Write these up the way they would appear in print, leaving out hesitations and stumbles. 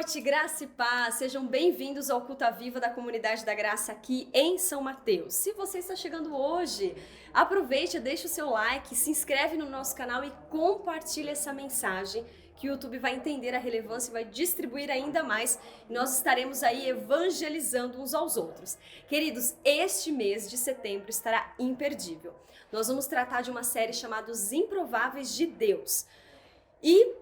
noite, graça e paz. Sejam bem-vindos ao Culto à Viva da Comunidade da Graça aqui em São Mateus. Se você está chegando hoje, aproveite, deixa o seu like, se inscreve no nosso canal e compartilha essa mensagem que o YouTube vai entender a relevância e vai distribuir ainda mais. E nós estaremos aí evangelizando uns aos outros. Queridos, este mês de setembro estará imperdível. Nós vamos tratar de uma série chamada Os Improváveis de Deus. E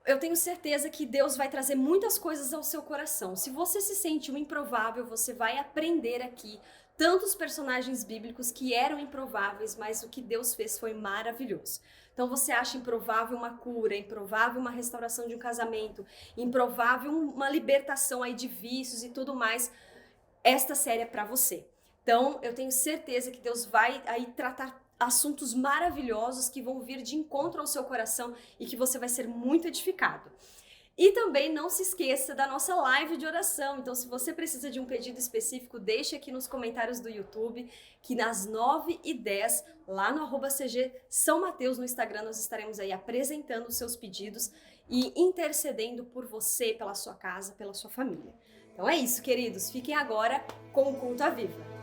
eu tenho certeza que Deus vai trazer muitas coisas ao seu coração. Se você se sente um improvável, você vai aprender aqui tantos personagens bíblicos que eram improváveis, mas o que Deus fez foi maravilhoso. Então você acha improvável uma cura, improvável uma restauração de um casamento, improvável uma libertação aí de vícios e tudo mais, esta série é para você. Então eu tenho certeza que Deus vai aí tratar assuntos maravilhosos que vão vir de encontro ao seu coração e que você vai ser muito edificado. E também não se esqueça da nossa live de oração. Então, se você precisa de um pedido específico, deixe aqui nos comentários do YouTube, que nas 9h10, lá no @CG São Mateus no Instagram, nós estaremos aí apresentando os seus pedidos e intercedendo por você, pela sua casa, pela sua família. Então é isso, queridos. Fiquem agora com o Culto à Viva.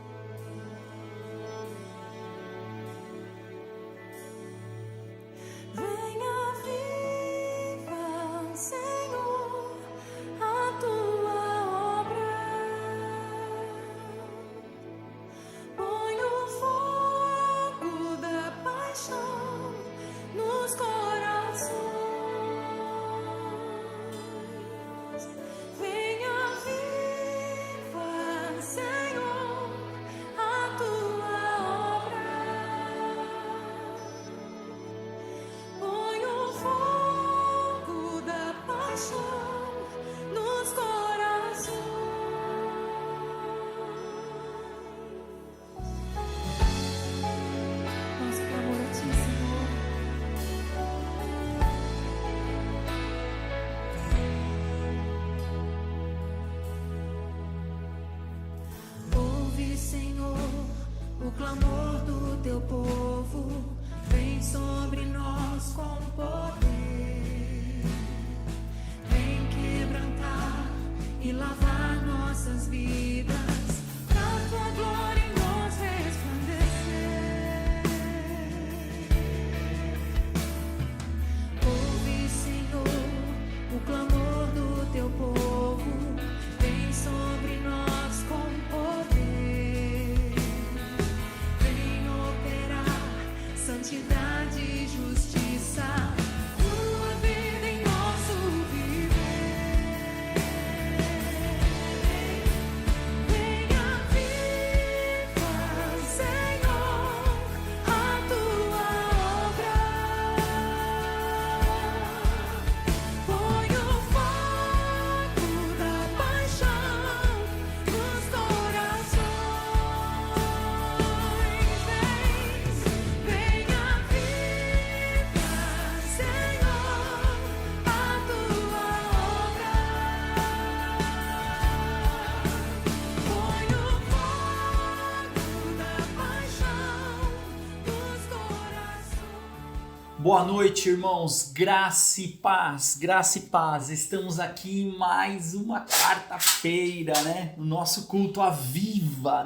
Boa noite, irmãos, graça e paz, graça e paz. Estamos aqui em mais uma quarta-feira, né? O nosso culto à viva,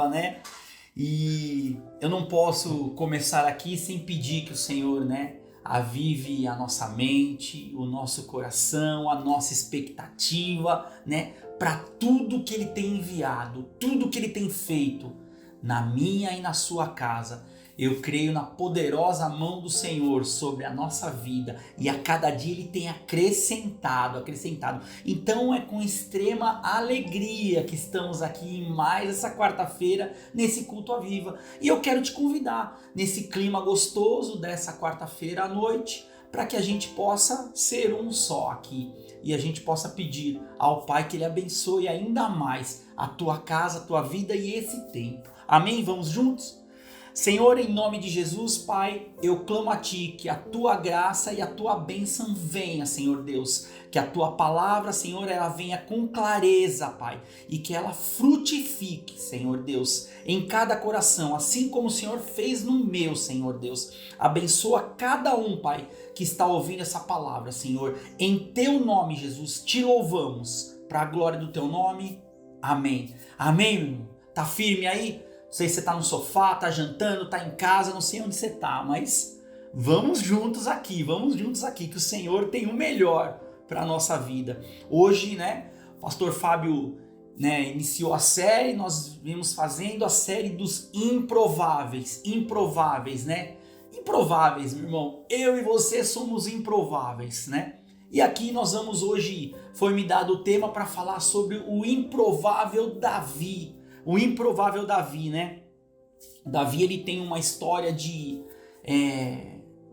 né? E eu não posso começar aqui sem pedir que o Senhor, né, avive a nossa mente, o nosso coração, a nossa expectativa, né, para tudo que Ele tem enviado, tudo que Ele tem feito na minha e na sua casa. Eu creio na poderosa mão do Senhor sobre a nossa vida e a cada dia Ele tem acrescentado. Então é com extrema alegria que estamos aqui em mais essa quarta-feira nesse culto à viva. E eu quero te convidar nesse clima gostoso dessa quarta-feira à noite para que a gente possa ser um só aqui e a gente possa pedir ao Pai que Ele abençoe ainda mais a tua casa, a tua vida e esse tempo. Amém? Vamos juntos? Senhor, em nome de Jesus, Pai, eu clamo a Ti que a Tua graça e a Tua bênção venha, Senhor Deus. Que a Tua palavra, Senhor, ela venha com clareza, Pai. E que ela frutifique, Senhor Deus, em cada coração. Assim como o Senhor fez no meu, Senhor Deus. Abençoa cada um, Pai, que está ouvindo essa palavra, Senhor. Em Teu nome, Jesus, Te louvamos. Para a glória do Teu nome. Amém. Amém, meu irmão? Tá firme aí? Não sei se você está no sofá, está jantando, está em casa, não sei onde você está, mas vamos juntos aqui, que o Senhor tem o melhor para a nossa vida. Hoje, né, o pastor Fábio, né, iniciou a série, nós vimos fazendo a série dos improváveis, né? Improváveis, meu irmão, eu e você somos improváveis, né? E aqui nós vamos hoje, foi me dado o tema para falar sobre o improvável Davi. O improvável Davi, né? Davi, ele tem uma história de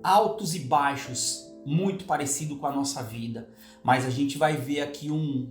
altos e baixos, muito parecido com a nossa vida. Mas a gente vai ver aqui um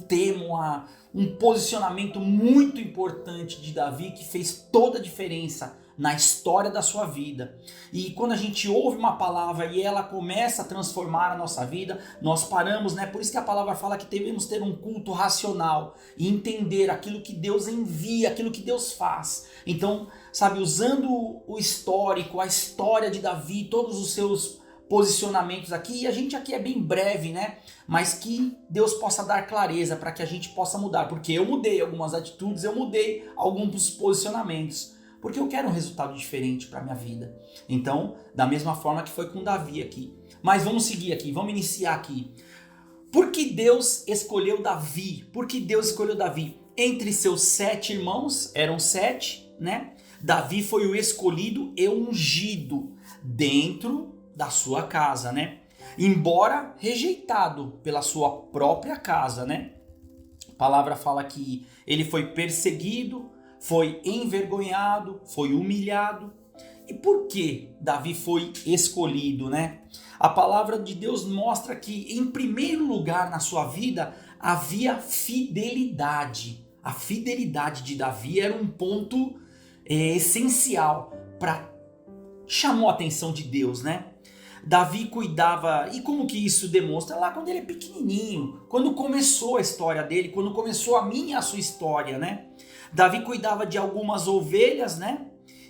tema, um posicionamento muito importante de Davi que fez toda a diferença na história da sua vida. E quando a gente ouve uma palavra e ela começa a transformar a nossa vida, nós paramos, né? Por isso que a palavra fala que devemos ter um culto racional e entender aquilo que Deus envia, aquilo que Deus faz. Então, sabe, usando o histórico, a história de Davi, todos os seus posicionamentos aqui, e a gente aqui é bem breve, né? Mas que Deus possa dar clareza para que a gente possa mudar, porque eu mudei algumas atitudes, eu mudei alguns posicionamentos. Porque eu quero um resultado diferente para a minha vida. Então, da mesma forma que foi com Davi aqui. Mas vamos seguir aqui, vamos iniciar aqui. Por que Deus escolheu Davi? Por que Deus escolheu Davi? Entre seus 7 irmãos, eram 7, né? Davi foi o escolhido e ungido dentro da sua casa, né? Embora rejeitado pela sua própria casa, né? A palavra fala que ele foi perseguido, foi envergonhado, foi humilhado. E por que Davi foi escolhido, né? A palavra de Deus mostra que, em primeiro lugar na sua vida, havia fidelidade. A fidelidade de Davi era um ponto essencial para chamar a atenção de Deus, né? Davi cuidava, e como que isso demonstra? Lá quando ele é pequenininho, quando começou a história dele, quando começou a sua história, né? Davi cuidava de algumas ovelhas, né?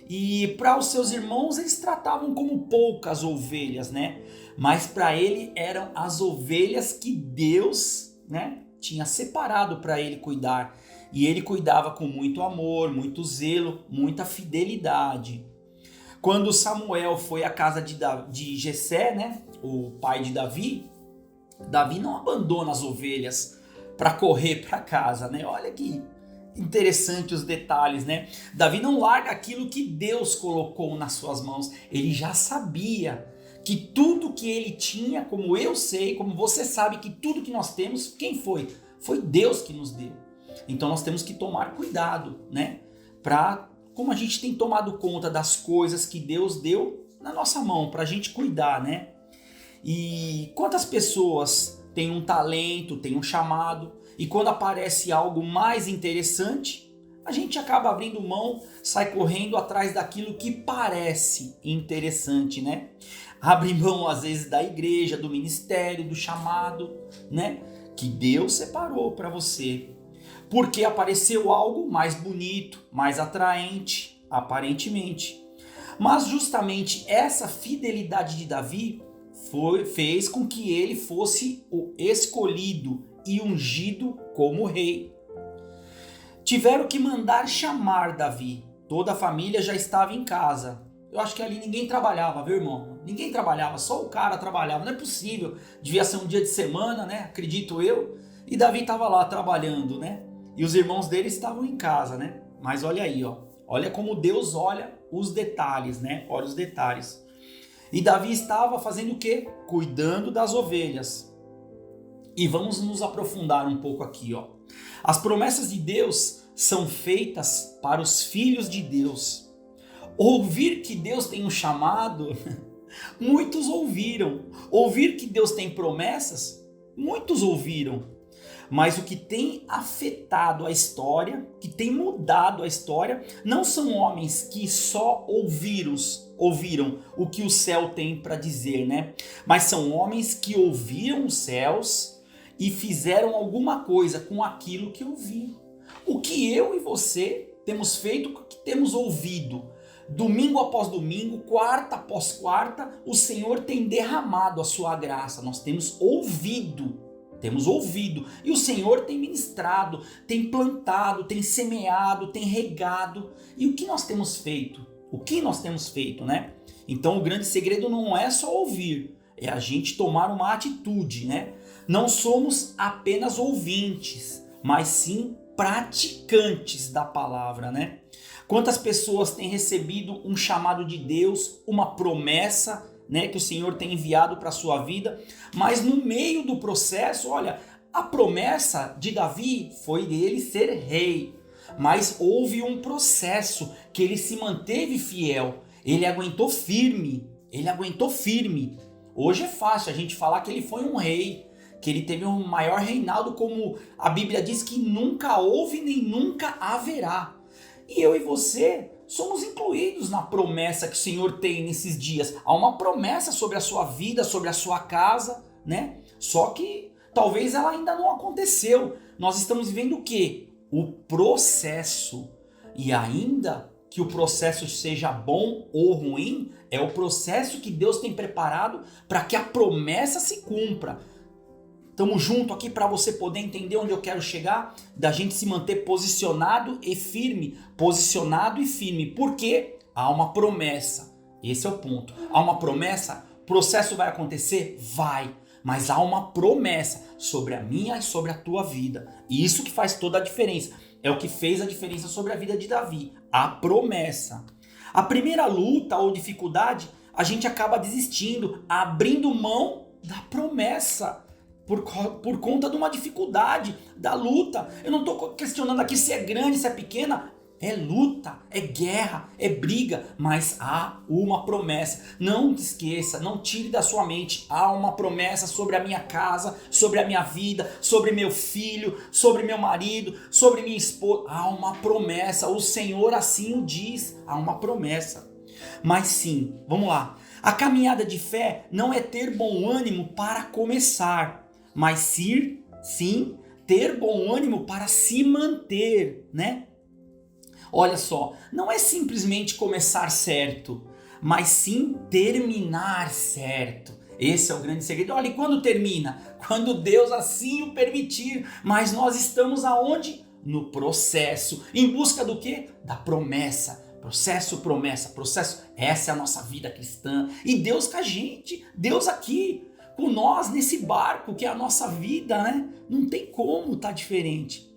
E para os seus irmãos eles tratavam como poucas ovelhas, né? Mas para ele eram as ovelhas que Deus, né, tinha separado para ele cuidar. E ele cuidava com muito amor, muito zelo, muita fidelidade. Quando Samuel foi à casa de Jessé, né, o pai de Davi, Davi não abandona as ovelhas para correr para casa, né? Olha que interessante os detalhes, né? Davi não larga aquilo que Deus colocou nas suas mãos. Ele já sabia que tudo que ele tinha, como eu sei, como você sabe, que tudo que nós temos, quem foi? Foi Deus que nos deu. Então nós temos que tomar cuidado, né? Como a gente tem tomado conta das coisas que Deus deu na nossa mão, para a gente cuidar, né? E quantas pessoas têm um talento, têm um chamado, e quando aparece algo mais interessante, a gente acaba abrindo mão, sai correndo atrás daquilo que parece interessante, né? Abre mão às vezes da igreja, do ministério, do chamado, né? Que Deus separou para você. Porque apareceu algo mais bonito, mais atraente, aparentemente. Mas justamente essa fidelidade de Davi fez com que ele fosse o escolhido e ungido como rei. Tiveram que mandar chamar Davi. Toda a família já estava em casa. Eu acho que ali ninguém trabalhava, viu, irmão? Ninguém trabalhava, só o cara trabalhava. Não é possível. Devia ser um dia de semana, né? Acredito eu. E Davi estava lá trabalhando, né? E os irmãos dele estavam em casa, né? Mas olha aí, ó. Olha como Deus olha os detalhes, né? Olha os detalhes. E Davi estava fazendo o quê? Cuidando das ovelhas. E vamos nos aprofundar um pouco aqui, ó. As promessas de Deus são feitas para os filhos de Deus. Ouvir que Deus tem um chamado, muitos ouviram. Ouvir que Deus tem promessas, muitos ouviram. Mas o que tem afetado a história, que tem mudado a história, não são homens que só ouviram o que o céu tem para dizer, né? Mas são homens que ouviram os céus e fizeram alguma coisa com aquilo que ouviram. O que eu e você temos feito, o que temos ouvido, domingo após domingo, quarta após quarta, o Senhor tem derramado a sua graça. Nós temos ouvido. E o Senhor tem ministrado, tem plantado, tem semeado, tem regado. E o que nós temos feito? Né? Então o grande segredo não é só ouvir, é a gente tomar uma atitude, né? Não somos apenas ouvintes, mas sim praticantes da palavra, né? Quantas pessoas têm recebido um chamado de Deus, uma promessa, né, que o Senhor tem enviado para a sua vida, mas no meio do processo, olha, a promessa de Davi foi dele ser rei, mas houve um processo que ele se manteve fiel, ele aguentou firme. Hoje é fácil a gente falar que ele foi um rei, que ele teve um maior reinado, como a Bíblia diz que nunca houve nem nunca haverá. E eu e você somos incluídos na promessa que o Senhor tem nesses dias. Há uma promessa sobre a sua vida, sobre a sua casa, né? Só que talvez ela ainda não aconteceu. Nós estamos vivendo o quê? O processo. E ainda que o processo seja bom ou ruim, é o processo que Deus tem preparado para que a promessa se cumpra. Estamos juntos aqui para você poder entender onde eu quero chegar, da gente se manter posicionado e firme, porque há uma promessa, esse é o ponto, há uma promessa, o processo vai acontecer? Vai, mas há uma promessa sobre a minha e sobre a tua vida, e isso que faz toda a diferença, é o que fez a diferença sobre a vida de Davi, a promessa. A primeira luta ou dificuldade, a gente acaba desistindo, abrindo mão da promessa, por conta de uma dificuldade, da luta. Eu não estou questionando aqui se é grande, se é pequena. É luta, é guerra, é briga, mas há uma promessa. Não te esqueça, não tire da sua mente. Há uma promessa sobre a minha casa, sobre a minha vida, sobre meu filho, sobre meu marido, sobre minha esposa. Há uma promessa, o Senhor assim o diz. Há uma promessa. Mas sim, vamos lá. A caminhada de fé não é ter bom ânimo para começar, mas sim ter bom ânimo para se manter, né? Olha só, não é simplesmente começar certo, mas sim terminar certo. Esse é o grande segredo. Olha, e quando termina? Quando Deus assim o permitir. Mas nós estamos aonde? No processo. Em busca do quê? Da promessa. Processo. Essa é a nossa vida cristã. E Deus com a gente. Deus aqui com nós nesse barco que é a nossa vida, né? Não tem como estar diferente.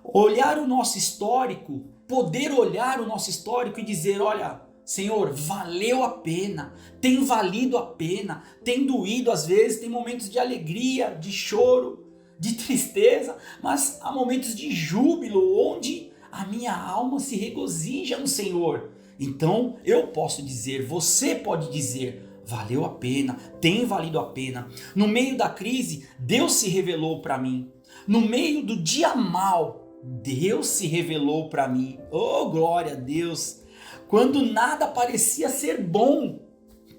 Olhar o nosso histórico, poder olhar o nosso histórico e dizer, olha, Senhor, valeu a pena, tem valido a pena, tem doído às vezes, tem momentos de alegria, de choro, de tristeza, mas há momentos de júbilo, onde a minha alma se regozija no Senhor. Então eu posso dizer, você pode dizer, valeu a pena, tem valido a pena. No meio da crise, Deus se revelou para mim. No meio do dia mal, Deus se revelou para mim. Oh, glória a Deus! Quando nada parecia ser bom,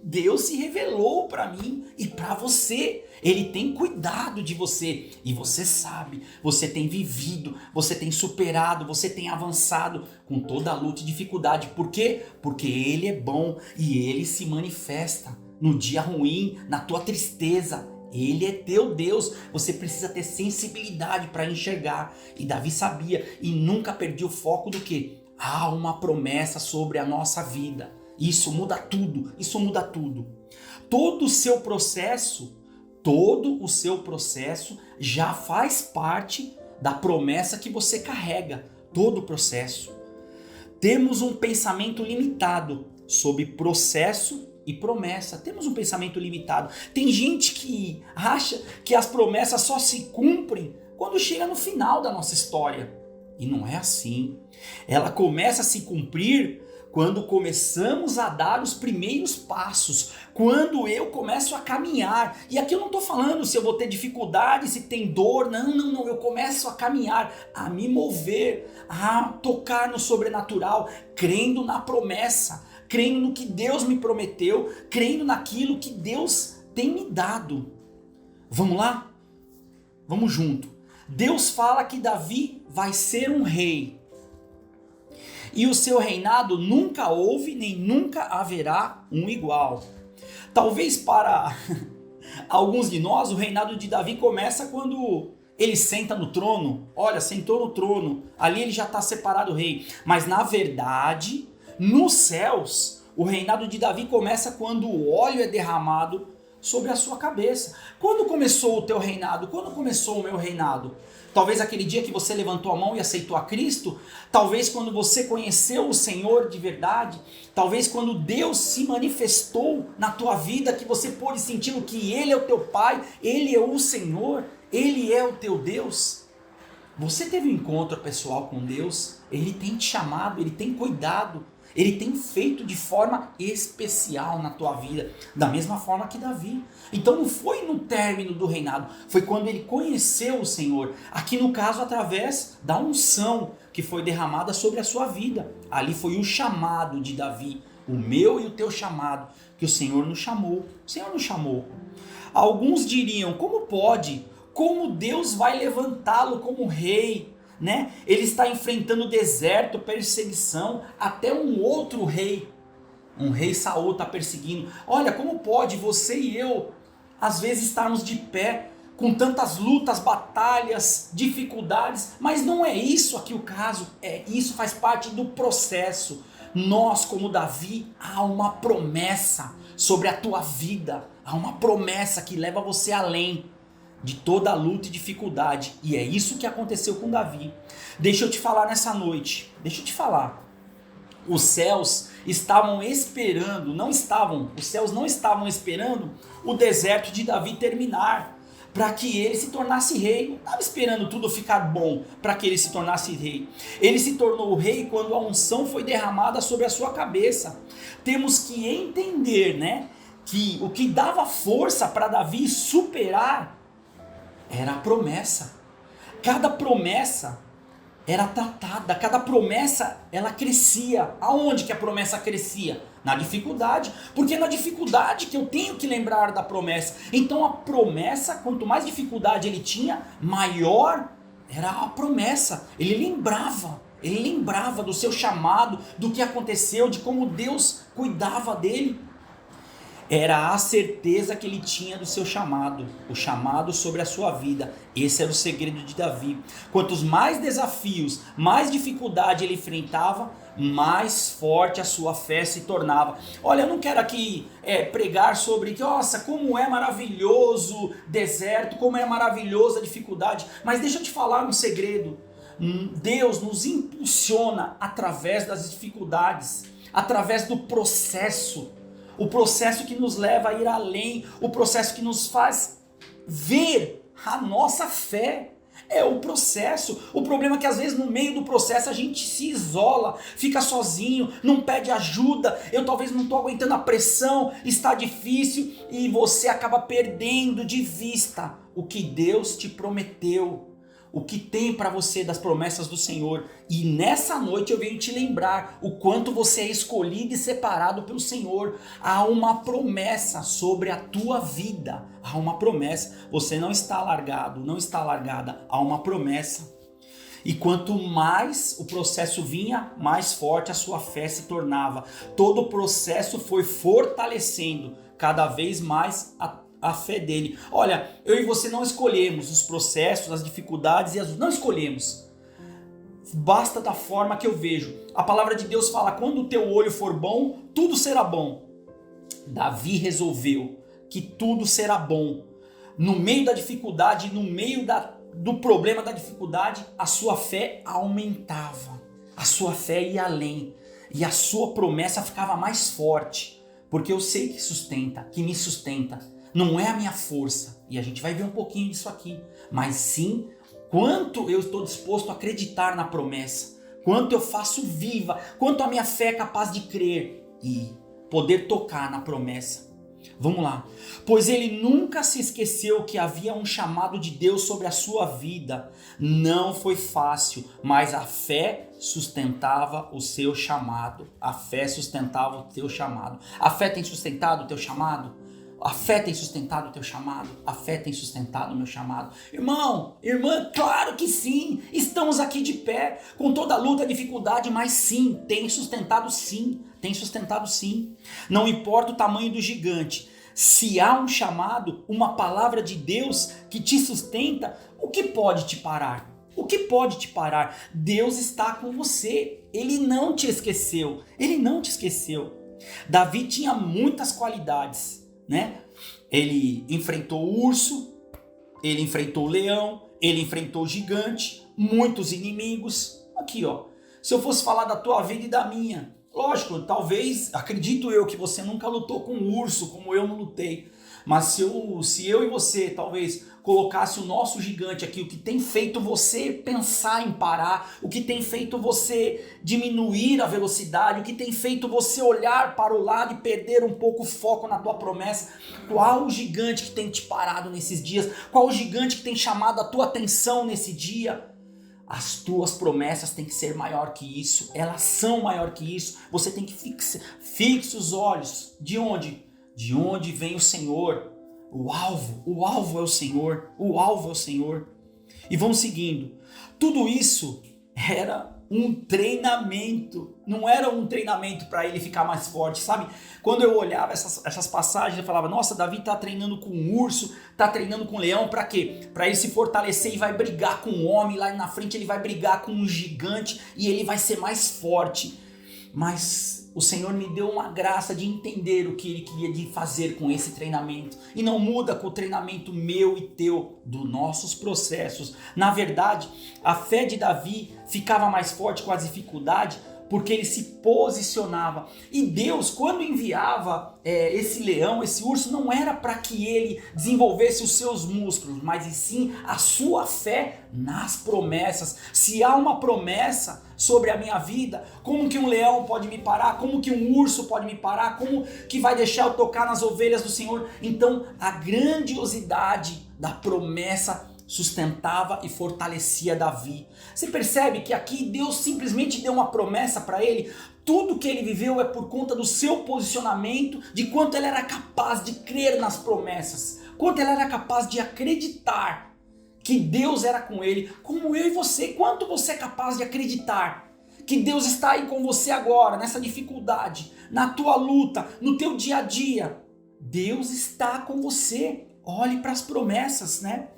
Deus se revelou para mim e para você. Ele tem cuidado de você e você sabe, você tem vivido, você tem superado, você tem avançado com toda a luta e dificuldade. Por quê? Porque Ele é bom e Ele se manifesta no dia ruim, na tua tristeza. Ele é teu Deus, você precisa ter sensibilidade para enxergar. E Davi sabia e nunca perdia o foco do que? Há uma promessa sobre a nossa vida. Isso muda tudo, Todo o seu processo já faz parte da promessa que você carrega. Todo o processo. Temos um pensamento limitado sobre processo e promessa. Temos um pensamento limitado. Tem gente que acha que as promessas só se cumprem quando chega no final da nossa história. E não é assim. Ela começa a se cumprir quando começamos a dar os primeiros passos, quando eu começo a caminhar. E aqui eu não estou falando se eu vou ter dificuldade, se tem dor, não, eu começo a caminhar, a me mover, a tocar no sobrenatural, crendo na promessa, crendo no que Deus me prometeu, crendo naquilo que Deus tem me dado. Vamos lá? Vamos junto. Deus fala que Davi vai ser um rei. E o seu reinado nunca houve, nem nunca haverá um igual. Talvez para alguns de nós, o reinado de Davi começa quando ele senta no trono. Olha, sentou no trono, ali ele já está separado rei. Mas na verdade, nos céus, o reinado de Davi começa quando o óleo é derramado sobre a sua cabeça. Quando começou o teu reinado? Quando começou o meu reinado? Talvez aquele dia que você levantou a mão e aceitou a Cristo, talvez quando você conheceu o Senhor de verdade, talvez quando Deus se manifestou na tua vida, que você pôde sentir que Ele é o teu Pai, Ele é o Senhor, Ele é o teu Deus. Você teve um encontro pessoal com Deus, Ele tem te chamado, Ele tem cuidado, Ele tem feito de forma especial na tua vida, da mesma forma que Davi. Então não foi no término do reinado, foi quando ele conheceu o Senhor. Aqui no caso através da unção que foi derramada sobre a sua vida. Ali foi o chamado de Davi, o meu e o teu chamado, que o Senhor nos chamou. O Senhor nos chamou. Alguns diriam, como pode? Como Deus vai levantá-lo como rei? Né? Ele está enfrentando deserto, perseguição, até um outro rei, um rei Saul está perseguindo. Olha, como pode você e eu às vezes estarmos de pé com tantas lutas, batalhas, dificuldades, mas não é isso aqui o caso, isso faz parte do processo. Nós, como Davi, há uma promessa sobre a tua vida, há uma promessa que leva você além de toda a luta e dificuldade. E é isso que aconteceu com Davi. Deixa eu te falar nessa noite. Deixa eu te falar. Os céus estavam esperando, os céus não estavam esperando o deserto de Davi terminar para que ele se tornasse rei. Não estava esperando tudo ficar bom para que ele se tornasse rei. Ele se tornou rei quando a unção foi derramada sobre a sua cabeça. Temos que entender, né, que o que dava força para Davi superar era a promessa. Cada promessa era tratada, cada promessa ela crescia. Aonde que a promessa crescia? Na dificuldade, porque é na dificuldade que eu tenho que lembrar da promessa. Então a promessa, quanto mais dificuldade ele tinha, maior era a promessa. Ele lembrava do seu chamado, do que aconteceu, de como Deus cuidava dele. Era a certeza que ele tinha do seu chamado, o chamado sobre a sua vida. Esse era o segredo de Davi. Quantos mais desafios, mais dificuldade ele enfrentava, mais forte a sua fé se tornava. Olha, eu não quero aqui pregar sobre que, nossa, como é maravilhoso deserto, como é maravilhosa a dificuldade, mas deixa eu te falar um segredo. Deus nos impulsiona através das dificuldades, através do processo. O processo que nos leva a ir além, o processo que nos faz ver a nossa fé. É o processo. O problema é que às vezes no meio do processo a gente se isola, fica sozinho, não pede ajuda. Eu talvez não estou aguentando a pressão, está difícil e você acaba perdendo de vista o que Deus te prometeu. O que tem para você das promessas do Senhor. E nessa noite eu venho te lembrar o quanto você é escolhido e separado pelo Senhor. Há uma promessa sobre a tua vida. Há uma promessa. Você não está largado, não está largada. Há uma promessa. E quanto mais o processo vinha, mais forte a sua fé se tornava. Todo o processo foi fortalecendo cada vez mais a fé dele. Olha, eu e você não escolhemos os processos, as dificuldades não escolhemos. Basta da forma que eu vejo. A palavra de Deus fala, quando o teu olho for bom, tudo será bom. Davi resolveu que tudo será bom. No meio da dificuldade, no meio do problema da dificuldade, a sua fé aumentava. A sua fé ia além. E a sua promessa ficava mais forte. Porque eu sei que sustenta, que me sustenta. Não é a minha força, e a gente vai ver um pouquinho disso aqui, mas sim quanto eu estou disposto a acreditar na promessa, quanto eu faço viva, quanto a minha fé é capaz de crer e poder tocar na promessa. Vamos lá. Pois ele nunca se esqueceu que havia um chamado de Deus sobre a sua vida. Não foi fácil, mas a fé sustentava o seu chamado. A fé sustentava o teu chamado. A fé tem sustentado o teu chamado? A fé tem sustentado o teu chamado? A fé tem sustentado o meu chamado? Irmão, irmã, claro que sim. Estamos aqui de pé, com toda a luta, dificuldade, mas sim, tem sustentado sim. Tem sustentado sim. Não importa o tamanho do gigante. Se há um chamado, uma palavra de Deus que te sustenta, o que pode te parar? O que pode te parar? Deus está com você. Ele não te esqueceu. Ele não te esqueceu. Davi tinha muitas qualidades, né? Ele enfrentou o urso, ele enfrentou o leão, ele enfrentou o gigante, muitos inimigos. Aqui, ó. Se eu fosse falar da tua vida e da minha, lógico, talvez, acredito eu que você nunca lutou com um urso como eu não lutei. Mas se eu e você talvez colocasse o nosso gigante aqui, o que tem feito você pensar em parar, o que tem feito você diminuir a velocidade, o que tem feito você olhar para o lado e perder um pouco o foco na tua promessa, qual o gigante que tem te parado nesses dias? Qual o gigante que tem chamado a tua atenção nesse dia? As tuas promessas têm que ser maior que isso, elas são maior que isso. Você tem que fixe os olhos. De onde? De onde vem o Senhor? O alvo é o Senhor, o alvo é o Senhor. E vamos seguindo. Tudo isso era um treinamento, não era um treinamento para ele ficar mais forte, sabe? Quando eu olhava essas passagens, eu falava, nossa, Davi está treinando com um urso, está treinando com um leão, para quê? Para ele se fortalecer e vai brigar com um homem, lá na frente ele vai brigar com um gigante e ele vai ser mais forte. Mas o Senhor me deu uma graça de entender o que Ele queria fazer com esse treinamento. E não muda com o treinamento meu e teu, dos nossos processos. Na verdade, a fé de Davi ficava mais forte com as dificuldades, porque ele se posicionava. E Deus, quando enviava esse leão, esse urso, não era para que ele desenvolvesse os seus músculos, mas e sim a sua fé nas promessas. Se há uma promessa sobre a minha vida, como que um leão pode me parar? Como que um urso pode me parar? Como que vai deixar eu tocar nas ovelhas do Senhor? Então, a grandiosidade da promessa sustentava e fortalecia Davi. Você percebe que aqui Deus simplesmente deu uma promessa para ele? Tudo que ele viveu é por conta do seu posicionamento, de quanto ele era capaz de crer nas promessas, quanto ele era capaz de acreditar que Deus era com ele, como eu e você. Quanto você é capaz de acreditar que Deus está aí com você agora, nessa dificuldade, na tua luta, no teu dia a dia? Deus está com você. Olhe para as promessas, né?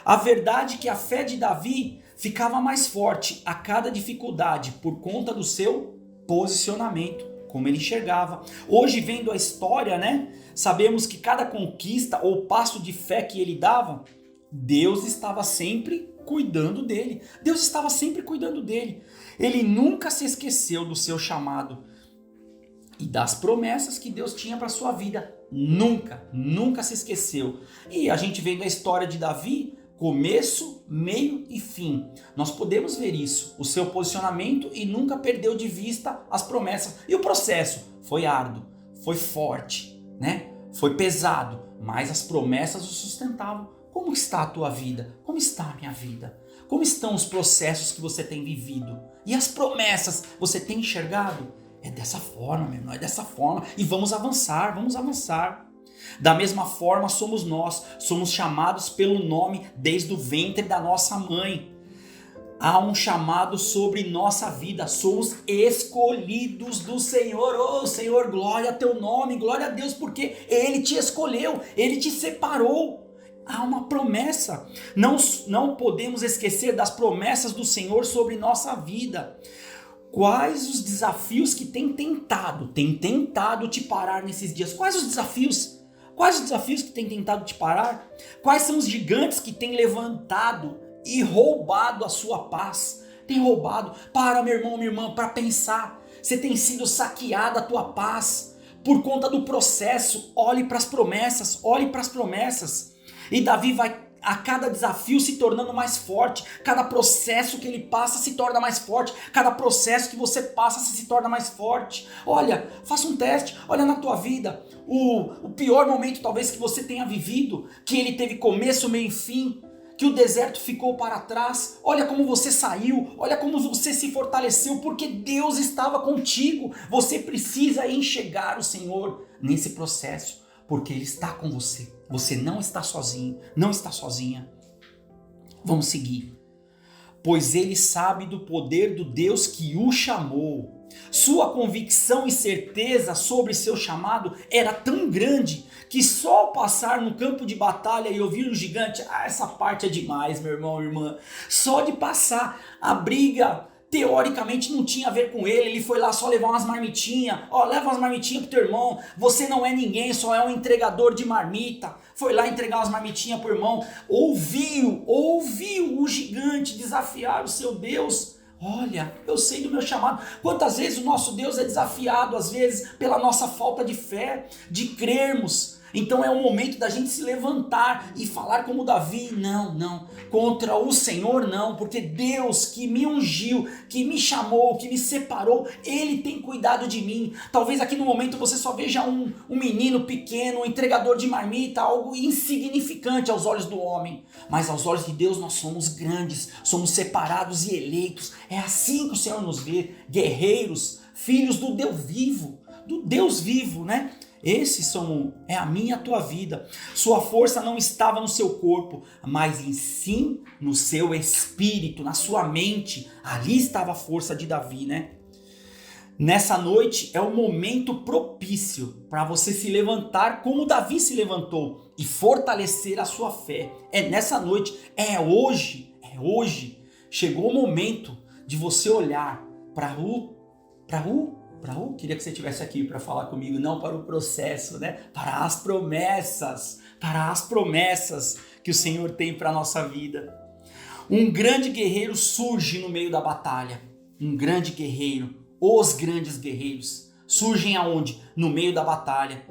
A verdade é que a fé de Davi ficava mais forte a cada dificuldade por conta do seu posicionamento, como ele enxergava. Hoje, vendo a história, né, sabemos que cada conquista ou passo de fé que ele dava, Deus estava sempre cuidando dele. Deus estava sempre cuidando dele. Ele nunca se esqueceu do seu chamado e das promessas que Deus tinha para sua vida. Nunca se esqueceu. E a gente vendo a história de Davi, começo, meio e fim, nós podemos ver isso, o seu posicionamento, e nunca perdeu de vista as promessas. E o processo foi árduo, foi forte, né? Foi pesado, mas as promessas o sustentavam. Como está a tua vida? Como está a minha vida? Como estão os processos que você tem vivido? E as promessas, você tem enxergado? É dessa forma, meu irmão, é dessa forma. E vamos avançar, vamos avançar. Da mesma forma somos nós, somos chamados pelo nome desde o ventre da nossa mãe. Há um chamado sobre nossa vida, somos escolhidos do Senhor. Oh Senhor, glória a teu nome, glória a Deus, porque Ele te escolheu, Ele te separou. Há uma promessa, não podemos esquecer das promessas do Senhor sobre nossa vida. Quais os desafios que tem tentado te parar nesses dias? Quais os desafios? Quais os desafios que tem tentado te parar? Quais são os gigantes que tem levantado e roubado a sua paz? Tem roubado? Para, meu irmão, minha irmã, para pensar. Você tem sido saqueada a tua paz por conta do processo. Olhe para as promessas, olhe para as promessas. E Davi vai a cada desafio se tornando mais forte, cada processo que ele passa se torna mais forte, cada processo que você passa se torna mais forte. Olha, faça um teste, olha na tua vida, o pior momento talvez que você tenha vivido, que ele teve começo, meio e fim, que o deserto ficou para trás, olha como você saiu, olha como você se fortaleceu, porque Deus estava contigo. Você precisa enxergar o Senhor nesse processo, porque Ele está com você. Você não está sozinho, não está sozinha. Vamos seguir. Pois Ele sabe do poder do Deus que o chamou. Sua convicção e certeza sobre seu chamado era tão grande que só ao passar no campo de batalha e ouvir o gigante, essa parte é demais, meu irmão, irmã. Só de passar, a briga teoricamente não tinha a ver com ele, ele foi lá só levar umas marmitinhas, leva umas marmitinhas pro teu irmão, você não é ninguém, só é um entregador de marmita, foi lá entregar umas marmitinhas pro irmão, ouviu o gigante desafiar o seu Deus. Olha, eu sei do meu chamado. Quantas vezes o nosso Deus é desafiado, às vezes pela nossa falta de fé, de crermos. Então é o momento da gente se levantar e falar como Davi, não, contra o Senhor não, porque Deus que me ungiu, que me chamou, que me separou, Ele tem cuidado de mim. Talvez aqui no momento você só veja um menino pequeno, um entregador de marmita, algo insignificante aos olhos do homem, mas aos olhos de Deus nós somos grandes, somos separados e eleitos. É assim que o Senhor nos vê, guerreiros, filhos do Deus vivo, né? É a minha e a tua vida. Sua força não estava no seu corpo, mas em sim no seu espírito, na sua mente. Ali estava a força de Davi, né? Nessa noite é o momento propício para você se levantar como Davi se levantou e fortalecer a sua fé. É nessa noite, é hoje. Chegou o momento de você olhar queria que você estivesse aqui para falar comigo, não para o processo, né? Para as promessas que o Senhor tem para a nossa vida. Um grande guerreiro surge no meio da batalha. Um grande guerreiro, os grandes guerreiros, surgem aonde? No meio da batalha.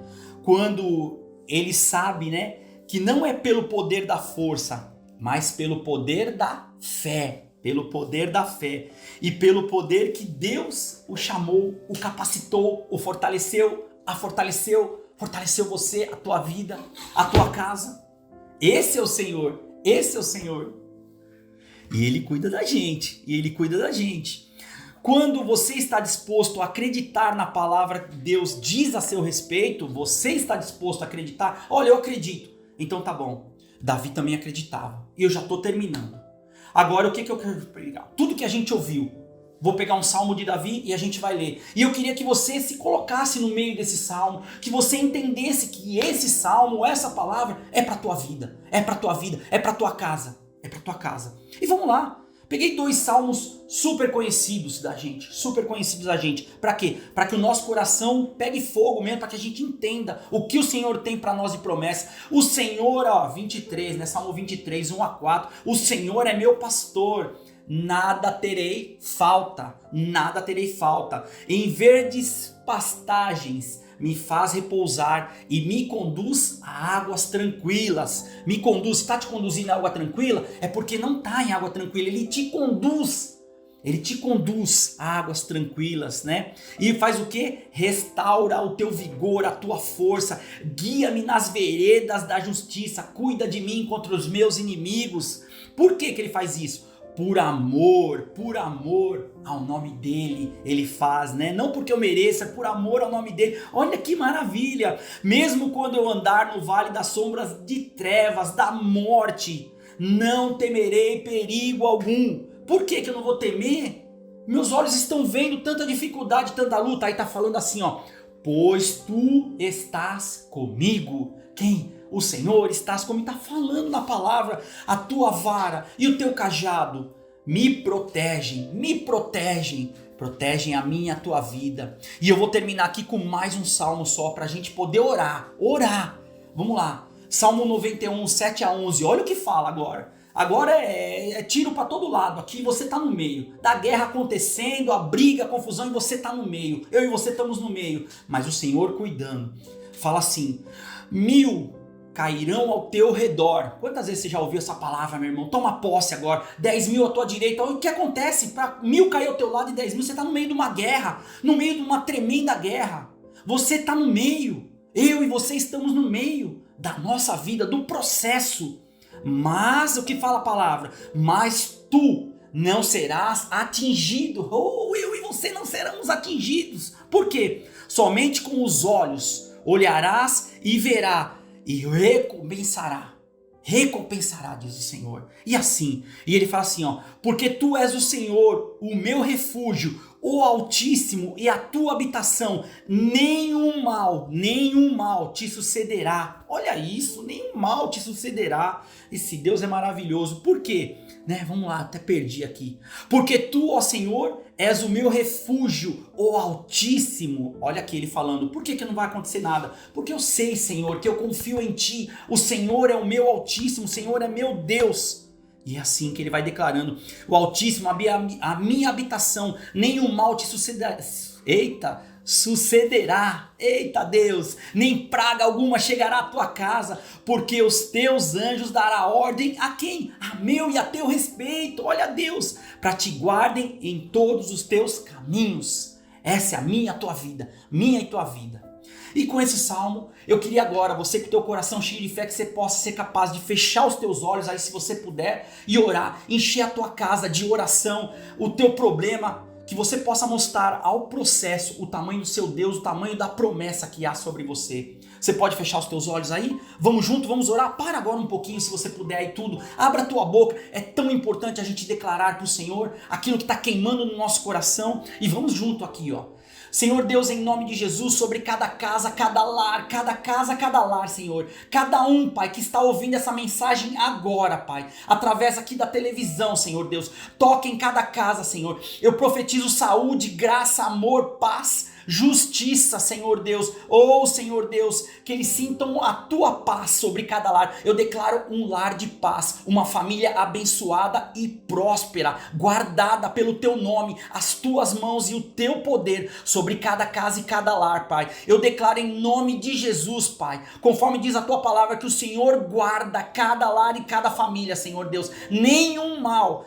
Quando ele sabe, né, que não é pelo poder da força, mas pelo poder da fé. Pelo poder da fé e pelo poder que Deus o chamou, o capacitou, o fortaleceu, fortaleceu você, a tua vida, a tua casa. Esse é o Senhor. E Ele cuida da gente, Quando você está disposto a acreditar na palavra que Deus diz a seu respeito, você está disposto a acreditar? Olha, eu acredito. Então tá bom. Davi também acreditava. E eu já estou terminando. Agora, o que eu quero pregar? Tudo que a gente ouviu. Vou pegar um salmo de Davi e a gente vai ler. E eu queria que você se colocasse no meio desse salmo, que você entendesse que esse salmo, essa palavra, é para a tua vida, é para a tua casa. E vamos lá. Peguei 2 salmos super conhecidos da gente. Para quê? Para que o nosso coração pegue fogo mesmo, para que a gente entenda o que o Senhor tem para nós de promessa. O Senhor, 23, né? Salmo 23, 1 a 4. O Senhor é meu pastor, nada terei falta. Em verdes pastagens me faz repousar e me conduz a águas tranquilas. Está te conduzindo a água tranquila? É porque não está em água tranquila, Ele te conduz a águas tranquilas, né? E faz o quê? Restaura o teu vigor, a tua força, guia-me nas veredas da justiça, cuida de mim contra os meus inimigos. Por que Ele faz isso? Por amor ao nome dele, ele faz, né? Não porque eu mereça, por amor ao nome dele. Olha que maravilha! Mesmo quando eu andar no vale das sombras de trevas, da morte, não temerei perigo algum. Por que eu não vou temer? Meus olhos estão vendo tanta dificuldade, tanta luta. Aí tá falando assim, pois tu estás comigo. Quem? O Senhor estás comigo, está falando na palavra, a tua vara e o teu cajado me protegem a minha e a tua vida. E eu vou terminar aqui com mais um salmo só para a gente poder orar. Vamos lá, Salmo 91, 7 a 11, olha o que fala agora. Agora é tiro para todo lado, aqui você está no meio, da guerra acontecendo, a briga, a confusão, e você está no meio, eu e você estamos no meio, mas o Senhor cuidando. Fala assim, 1000 cairão ao teu redor. Quantas vezes você já ouviu essa palavra, meu irmão? Toma posse agora. 10 mil à tua direita. O que acontece? Para 1000 cair ao teu lado e 10 mil, você está no meio de uma guerra. No meio de uma tremenda guerra. Você está no meio. Eu e você estamos no meio da nossa vida, do processo. Mas, o que fala a palavra? Mas tu não serás atingido. Eu e você não seremos atingidos. Por quê? Somente com os olhos olharás e verá e recompensará, diz o Senhor. E assim, e ele fala assim, porque tu és o Senhor, o meu refúgio, o Altíssimo e a tua habitação, nenhum mal te sucederá. Olha isso, nenhum mal te sucederá. Esse Deus é maravilhoso. Por quê? Vamos lá, até perdi aqui. Porque tu, ó Senhor, és o meu refúgio, o Altíssimo. Olha aqui ele falando, por que não vai acontecer nada? Porque eu sei, Senhor, que eu confio em ti. O Senhor é o meu Altíssimo, o Senhor é meu Deus. E é assim que ele vai declarando, o Altíssimo, a minha habitação, nenhum mal te sucederá. Eita Deus, nem praga alguma chegará à tua casa, porque os teus anjos dará ordem a quem? A meu e a teu respeito. Olha Deus, para te guardem em todos os teus caminhos. Essa é a minha e a tua vida, minha e tua vida. E com esse salmo, eu queria agora, você com teu coração cheio de fé, que você possa ser capaz de fechar os teus olhos aí, se você puder, e orar, encher a tua casa de oração, o teu problema, que você possa mostrar ao processo o tamanho do seu Deus, o tamanho da promessa que há sobre você. Você pode fechar os teus olhos aí? Vamos junto, vamos orar? Para agora um pouquinho, se você puder aí tudo. Abra a tua boca, é tão importante a gente declarar para o Senhor aquilo que está queimando no nosso coração. E vamos junto aqui, Senhor Deus, em nome de Jesus, sobre cada casa, cada lar, cada casa, cada lar, Senhor. Cada um, Pai, que está ouvindo essa mensagem agora, Pai, através aqui da televisão, Senhor Deus. Toque em cada casa, Senhor. Eu profetizo saúde, graça, amor, paz, justiça, Senhor Deus. Senhor Deus, que eles sintam a tua paz sobre cada lar. Eu declaro um lar de paz, uma família abençoada e próspera, guardada pelo teu nome, as tuas mãos e o teu poder sobre cada casa e cada lar, Pai. Eu declaro em nome de Jesus, Pai, conforme diz a tua palavra, que o Senhor guarda cada lar e cada família, Senhor Deus. Nenhum mal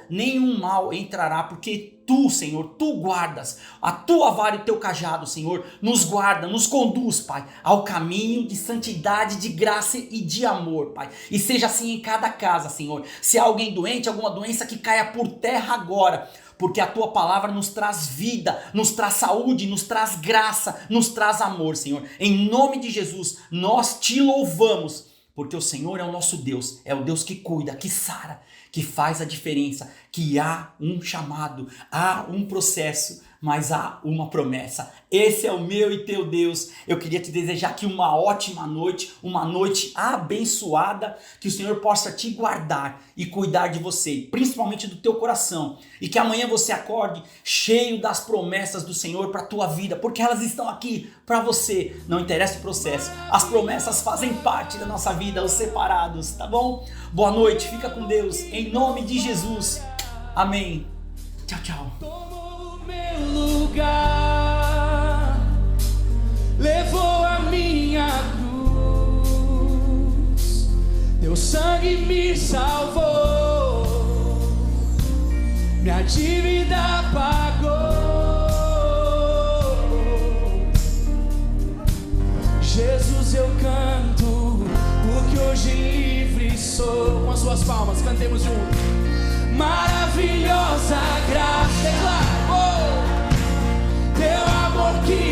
entrará, porque tu, Senhor, tu guardas, a tua vara e o teu cajado, Senhor, nos guarda, nos conduz, Pai, ao caminho de santidade, de graça e de amor, Pai. E seja assim em cada casa, Senhor. Se há alguém doente, alguma doença, que caia por terra agora, porque a tua palavra nos traz vida, nos traz saúde, nos traz graça, nos traz amor, Senhor. Em nome de Jesus, nós te louvamos, porque o Senhor é o nosso Deus, é o Deus que cuida, que sara, que faz a diferença, que há um chamado, há um processo, mas há uma promessa. Esse é o meu e teu Deus. Eu queria te desejar aqui uma ótima noite, uma noite abençoada, que o Senhor possa te guardar e cuidar de você, principalmente do teu coração, e que amanhã você acorde cheio das promessas do Senhor para a tua vida, porque elas estão aqui para você, não interessa o processo, as promessas fazem parte da nossa vida, os separados, tá bom? Boa noite, fica com Deus, em nome de Jesus, amém. Tchau, tchau. Lugar, levou a minha cruz, teu sangue me salvou, minha dívida pagou. Jesus, eu canto, porque hoje livre sou. Com as suas palmas, cantemos juntos. Maravilhosa graça, declara, teu amor que